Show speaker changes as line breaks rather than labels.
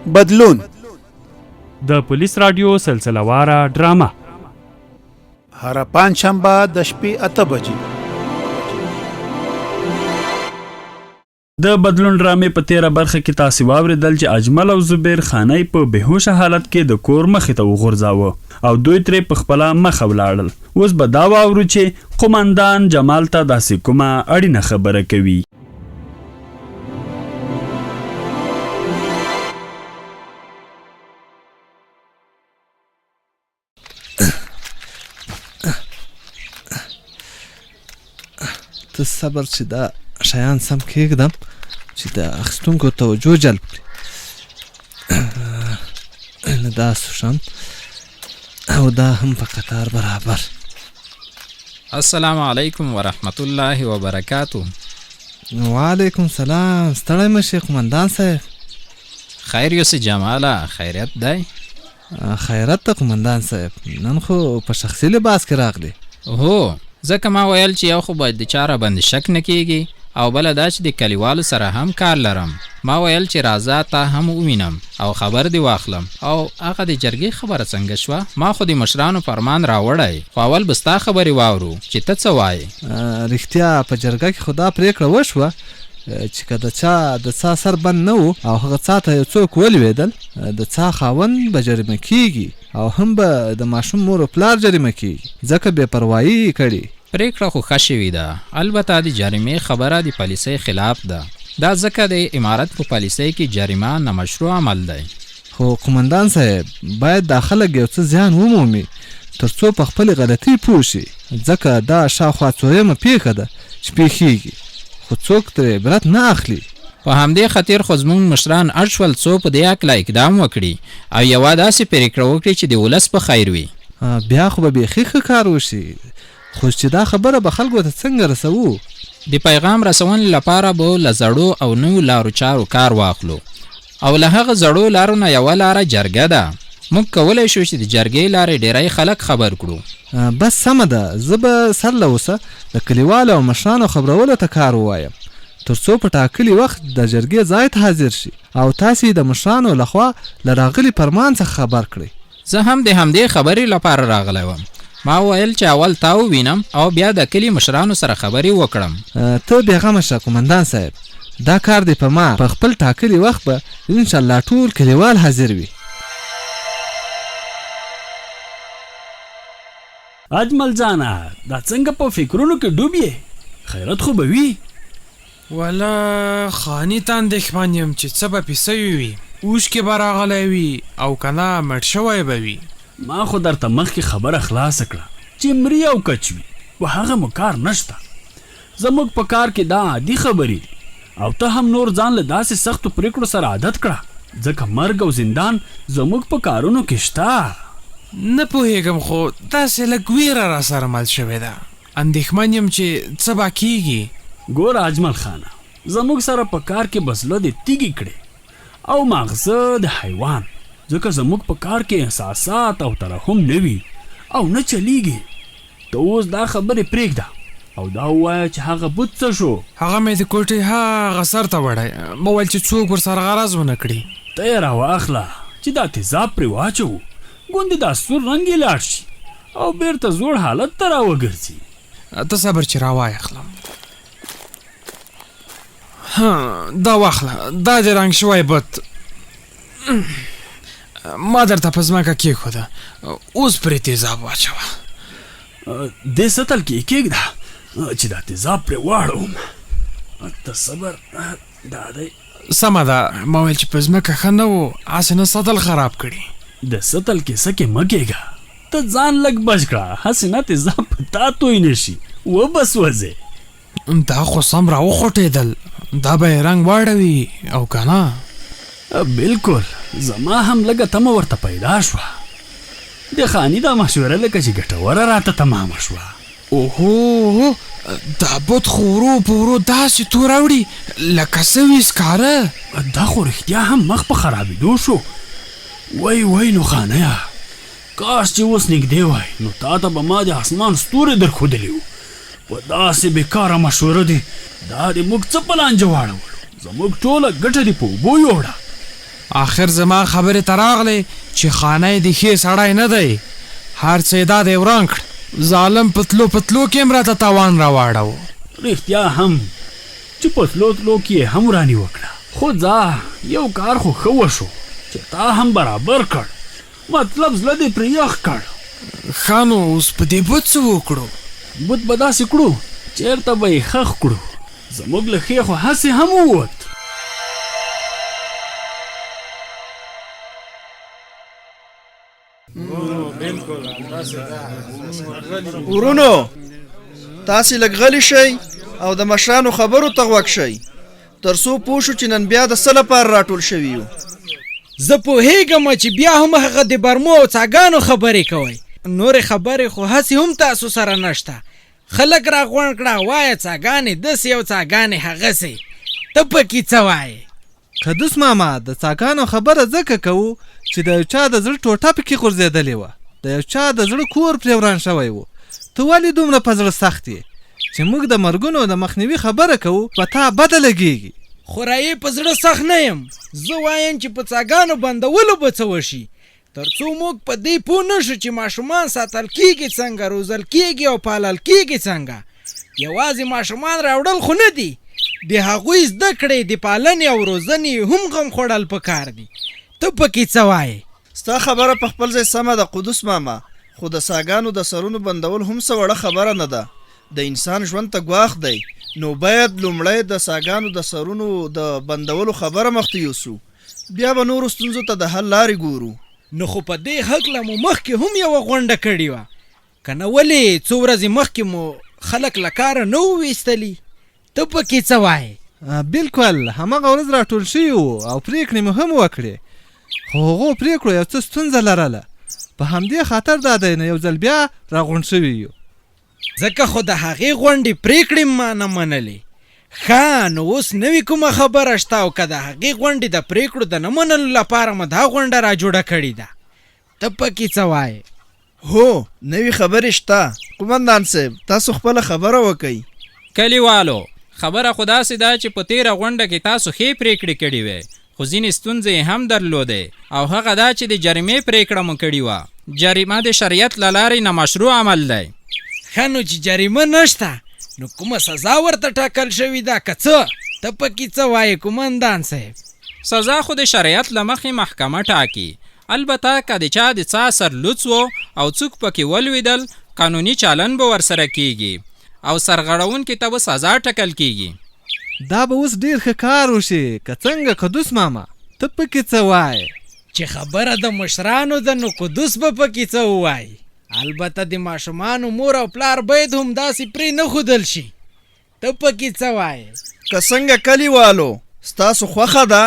بدلون
د پولیس رادیو سلسله واره ډرامه
هر پنجشنبه د شپې 8 بجې.
د بدلون ډرامې په 13 برخه کې تاسو واوریدل چې اجمل او زبیر خانای په بهوشه حالت کې د کور مخې ته وغورځاوه او دوی ترې په خپل مخ ولاړل. اوس به دا واورو چې قومندان جمال ته داسې کومه اړینه خبره کوي.
ته صبر چې دا شیان سم کېږدم چې د اخیستونکو توجه جلب کړي. نه دا سوشم او دا هم په قطار برابر.
السلام علیکم ورحمت الله وبرکاتو.
وعلیکم سلام. ستړی مشي قومندان صاحب.
خیر یوسف جماله خیریت دی؟
خیرت ته قومندان صاحب. نن خو په شخصي لباس کې راغلی.
هو ځکه ما ویل چې یو خو باید د چاره باندې شک نه کیږي او بله دا چې د کلیوالو سره هم کار لرم. ما ویل چې راځه تا هم ووینم او خبر دی واخلم. او هغه د جرګې خبره څنګه شوه؟ ما خو د مشرانو فرمان راوړی خو اول به ستا خبرې واورو چې ته څه وایې.
رښتیا په جرګه کې خو دا پرېکړه وشوه چې که د چا د څا سر بند نه و او هغه څا ته یو څوک ولوېدل د څا خاوند به جریمه کیږي او هم به د ماشوم مور و پلار جریمه کیږي ځکه بې پروایي یې کړي.
پریکړه خو ښه شوې ده. البته د جریمې خبره د پالیسۍ خلاف ده. دا ځکه د امارت په پالیسۍ کې جریمه نامشروع عمل دی.
خو قومندان صاحب باید دا خلک یو څه زیان ومومي تر څو په خپلې غلطۍ پوه شي ځکه دا شاوخوا څوریمه پیښه ده چې پیښیږي خو څوک ترې عبرت نه اخلي.
په همدې خاطر خو زموږ مشران اړ شول څو په دې هکله اقدام وکړي او یوه داسې پریکړه وکړي چې د ولس په خیر وي.
بیا خو به بیخي ښه کار وشي خو چې دا خبره به خلکو ته څنګه رسوو؟
د پیغام رسونې لپاره به له زړو او نوو لارو چارو کار واخلو او له هغه زړو لارو نه یوه لاره جرګه ده. موږ کولی شو چې د جرګې لارې ډیری خلک خبر کړو.
بس سمه ده. زه به سر له اوسه د کلیوالو او مشرانو خبرولو ته کار ووایم تر څو په ټاکلي وخت د جرګې ځای ته حاضر شي او تاسې د مشرانو لخوا له راغلي فرمان څخه خبر کړئ.
زه هم د همدې خبرې لپاره راغلی وم. ما ویل چې اول تا ووینم او بیا د کلي مشرانو سره خبرې وکړم.
ته بېغمه شه قومندان صاحب. دا کار دی په ما په خپل ټاکلي وخت به انشاءالله ټول کلیوال حاضر وي.
اجمل جانا دا څنګه په فکرونو کې ډوب یې؟ خیرت خو به وي؟
والا خاني ته اندېښمن یم چې څه به پیسه وي اوښکې به راغلی وي او که نه مړ شوی به وي.
ما خو درته مخکې خبره خلاصه کړه چې مري او کچ وي و هغه مو کار نشته. زموږ په کار کې دا عادي خبرې دي او ته هم نور ځان له داسې سختو پریکړو سره عادت کړه ځکه مرګ او زندان زموږ په کارونو کې شته.
نه پوهېږم خو داسې لږ ویره را سره مل شوې ده. اندېښمن یم چې څه به کېږي.
ګوره اجمل خانه زموږ سره په کار کې بسله دې تیږې کړې او ماغزه د حیوان ځکه زموږ په کار کې احساسات او ترحم نه وي او نه چلیږي. ته اوس دا خبرې پرېږده او دا ووایه چې هغه بوت څه شو؟
هغه مې د کوټې هغه سر ته وړی ما ویل چې څوک ورسره غرض ونه کړي.
ته یې راواخله چې دا تیزاب پرې واچوو ګوندې دا سور رنګ یې لاړ شي او بیرته زوړ حالت ته راوګرځي.
ته صبر چې راواخلم. دا واخله دا دې رنګ شوی بت ما درته په ځمکه کېښوده اوس پرې تیزاب واچوه.
دې سطل کې کېږده چې دا تیزاب پرې واړوم. ته صبر دا دی.
سمه ده. ما ویل چې په ځمکه ښه نه و هسې نه سطل خراب کړي.
د سطل کیسه کې مه کېږه. ته ځان لږ بچ کړه هسې نه تیزاب په تا توی نه شي و بس وځې.
دا خو سم راوخوټېدل. دا به یې رنګ واړوي او که نه؟
بلکل زما هم لږه تمه ورته پیدا شوه. د خاني دا مشوره لکه چې ګټوره راته تمامه شوه.
اوهو دا بت خو ورو په ورو داسې توروړي لکه څه وي سکاره.
دا خو رښتیا هم مخ په خرابېدو شو. وای نو خانیه کاش چې اوس نږدې وای نو تا ته به ما د اسمان ستوري درښودلي وو. په داسې بېکاره مشوره دي دا د موږ څه پلان جوړولو؟ زموږ ټوله ګټه دې په اوبو یوړه.
آخر زما خبرې ته راغلی چې خانه د ښې سړی نه دی، هر څه یې دا دی وران کړ. ظالم پتلو پتلو کې هم راته تاوان راواړو.
رښتیا هم چې پتلو تلو کې یې هم راني وکړه، خو ځه یو کار خو ښه وشو چې تا هم برابر کړ، مطلب زړه دې پرې یخ کړ.
ښه نو اوس په دې بت څه وکړو؟
بت به داسې کړو چېرته به یې ښخ کړو، زموږ له ښې خو هسې هم ووت.
ورونو تاسې لږ غلي شئ او د مشرانو خبرو ته غوږ شئ تر څو پوه شو چې نن بیا د څه لپاره راټول شوي یو.
زه پوهېږم چې بیا هم هغه د برمو او څاګانو خبرې کوئ، نورې خبرې خو هسې هم تاسو سره نشته. خلک را غونډ کړه وایه څاګانې داسې او څاګانې هغسې، ته پکې څه وایې؟
قدوس ماما د څاګانو خبره ځکه کوو چې د یو چا د زړه ټوټه پکې غورځېدلې وه، د یو چا د زړه کور پرې وران شوی و. ته ولې دومره په زړه سخت یې چې موږ د مرګونو د مخنیوي خبره کوو په تا بده لګېږي؟
خورایې په زړه سخت نه یم، زه وایم چې په څاګانو بندولو به څه وشي تر څو موږ په دې پوه نه شو چې ماشومان ساتل کېږي څنګه، روزل کېږي او پالل کېږي څنګه. یوازې ماشومان راوړل خو نه دي، د هغوی زده کړې د پالنې او روزنې هم غم خوړل پکار دي. ته پکې څه وایې؟
ستا خبره په خپل ځای سمه ده قدوس ماما، خو د څاګانو د سرونو بندول هم څه وړه خبره نه ده. د انسان ژوند ته ګواښ دی، نو باید لومړی د څاګانو د سرونو د بندولو خبره مخته یوسو، بیا به نورو ستونزو ته د حل لارې ګورو.
نو خو په دې هکله مو مخکې هم یوه غونډه کړې وه، که نه ولې څو ورځې مخکې مو خلک له کاره نه وو ویستلي؟ ته پکې څه وایې؟
بلکل هماغه ورځ راټول شوي وو او پرېکړې مو هم وکړې، خو هغو پرېکړو یو څه ستونزه لرله، په همدې خاطر دا دی نو یو ځل بیا راغونډ شوي یو.
ځکه خو د هغې غونډې پرېکړې ما نه منلې. ښه نو اوس نوې کومه خبره شته او که د هغې غونډې د پرېکړو د نه منلو لپاره مو دا غونډه را جوړه کړې ده؟ ته پکې څه وایې؟
هو نوې خبرې شته قومندان صاحب، تاسو خپله خبره وکئ.
کلیوالو خبره خو داسې ده چې په تېره غونډه کې تاسو ښې پرېکړې کړې وې، خو ځینې ستونزې هم درلودې، او هغه دا چې د جریمې پرېکړه مو کړې وه. جریمه د شریعت له لارې نامشروع عمل دی.
ښه نو چې جریمه نشته نو کومه سزا ورته ټاکل شوې ده که څه؟ ته پکې څه وایې قومندان صاحب؟
سزا خو د شریعت له مخې محکمه ټاکي، البته که د چا د څا سر لوڅ و او څوک پکې ولوېدل قانوني چالن به ورسره کیږي او سرغړونکي ته به سزا ټاکل کیږي.
دا به اوس ډېر ښه کار وشي که څنګه قدوس ماما؟ ته پکې څه وایې؟
چې خبره د مشرانو ده نو قدوس به پکې څه ووایي؟ البته د ماشومانو مور او پلار باید هم داسې پرې نه ښودل شي. ته پکې څه وایې؟
که څنګه کلیوالو ستاسو خوښه ده؟